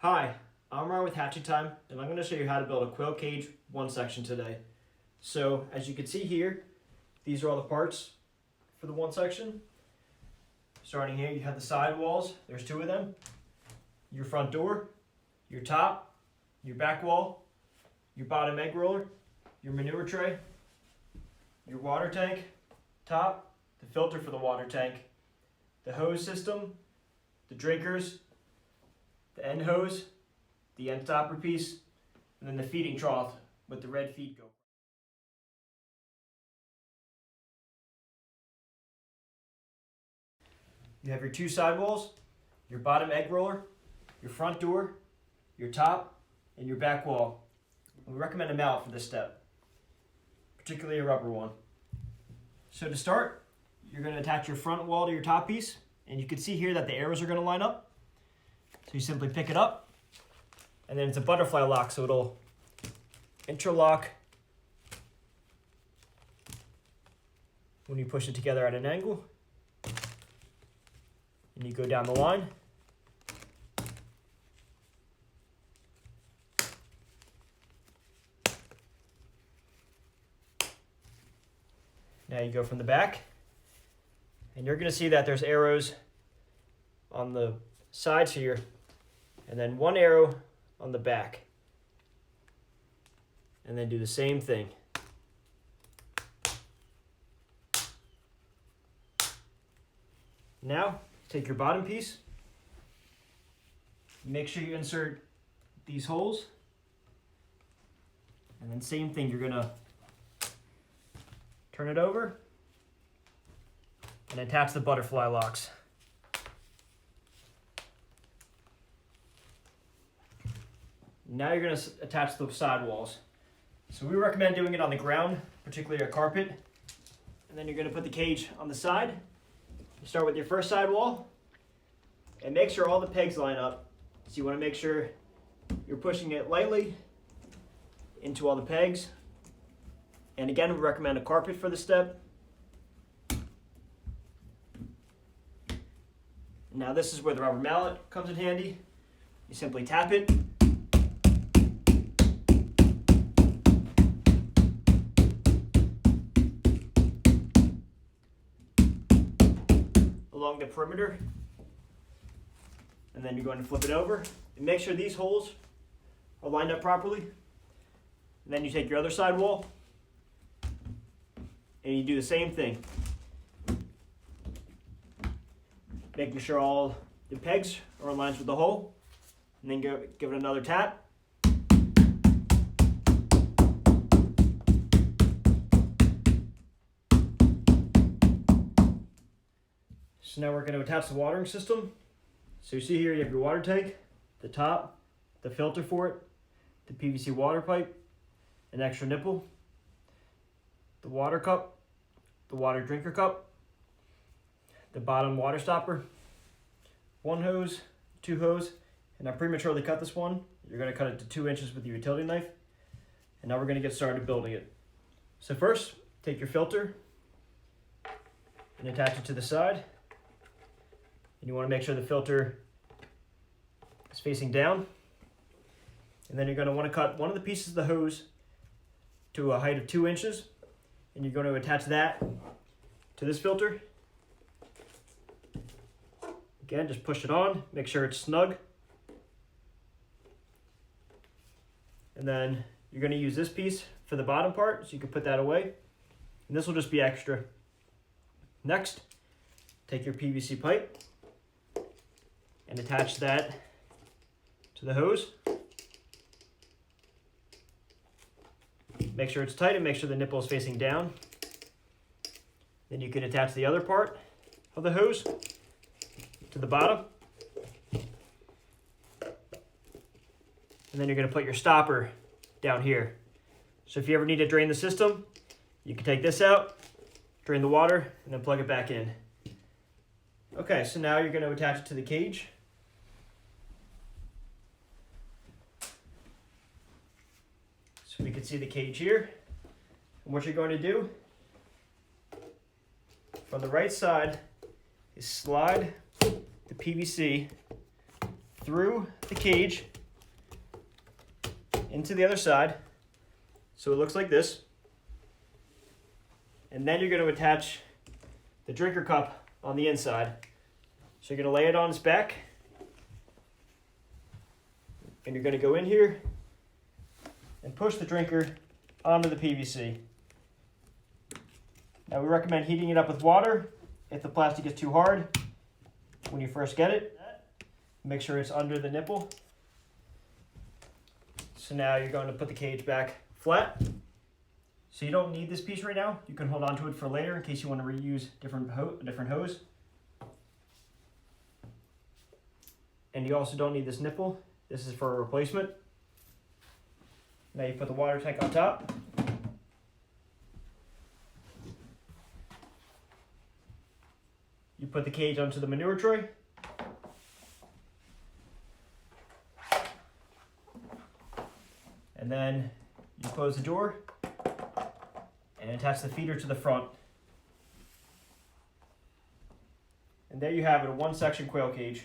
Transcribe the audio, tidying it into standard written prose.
Hi, I'm Ryan with Hatching Time, and I'm going to show you how to build a quail cage one section today. So as you can see here, these are all the parts for the one section. Starting here, you have the sidewalls. There's two of them. Your front door, your top, your back wall, your bottom egg roller, your manure tray, your water tank, top, the filter for the water tank, the hose system, the drinkers, the end hose, the end stopper piece, and then the feeding trough with the red feed go. You have your two sidewalls, your bottom egg roller, your front door, your top, and your back wall. We recommend a mallet for this step, particularly a rubber one. So to start, you're going to attach your front wall to your top piece, and you can see here that the arrows are going to line up. So you simply pick it up, and then it's a butterfly lock, so it'll interlock when you push it together at an angle. And you go down the line. Now you go from the back, and you're going to see that there's arrows on the sides here, and then one arrow on the back. And then do the same thing. Now, take your bottom piece, make sure you insert these holes, and then same thing, you're gonna turn it over and attach the butterfly locks. Now you're gonna attach the sidewalls. So we recommend doing it on the ground, particularly a carpet, and then you're gonna put the cage on the side. You start with your first sidewall, and make sure all the pegs line up. So you want to make sure you're pushing it lightly into all the pegs. And again, we recommend a carpet for this step. Now this is where the rubber mallet comes in handy. You simply tap it. Along the perimeter, and then you're going to flip it over and make sure these holes are lined up properly. And then you take your other side wall and you do the same thing, making sure all the pegs are aligned with the hole, and then give it another tap. So now we're going to attach the watering system. So you see here you have your water tank, the top, the filter for it, the PVC water pipe, an extra nipple, the water cup, the water drinker cup, the bottom water stopper, one hose, two hose, and I prematurely cut this one. You're going to cut it to 2 inches with your utility knife. And now we're going to get started building it. So first, take your filter and attach it to the side. And you want to make sure the filter is facing down. And then you're going to want to cut one of the pieces of the hose to a height of 2 inches. And you're going to attach that to this filter. Again, just push it on, make sure it's snug. And then you're going to use this piece for the bottom part, so you can put that away. And this will just be extra. Next, take your PVC pipe and attach that to the hose. Make sure it's tight and make sure the nipple is facing down. Then you can attach the other part of the hose to the bottom. And then you're going to put your stopper down here. So if you ever need to drain the system, you can take this out, drain the water, and then plug it back in. Okay, so now you're going to attach it to the cage. So we can see the cage here. And what you're going to do from the right side is slide the PVC through the cage into the other side, so it looks like this. And then you're going to attach the drinker cup on the inside. So you're going to lay it on its back, and you're going to go in here and push the drinker onto the PVC. Now we recommend heating it up with water if the plastic is too hard when you first get it. Make sure it's under the nipple. So now you're going to put the cage back flat. So you don't need this piece right now. You can hold on to it for later in case you want to reuse different hose. And you also don't need this nipple. This is for a replacement. Now you put the water tank on top. You put the cage onto the manure tray. And then you close the door and attach the feeder to the front. And there you have it, a one-section quail cage.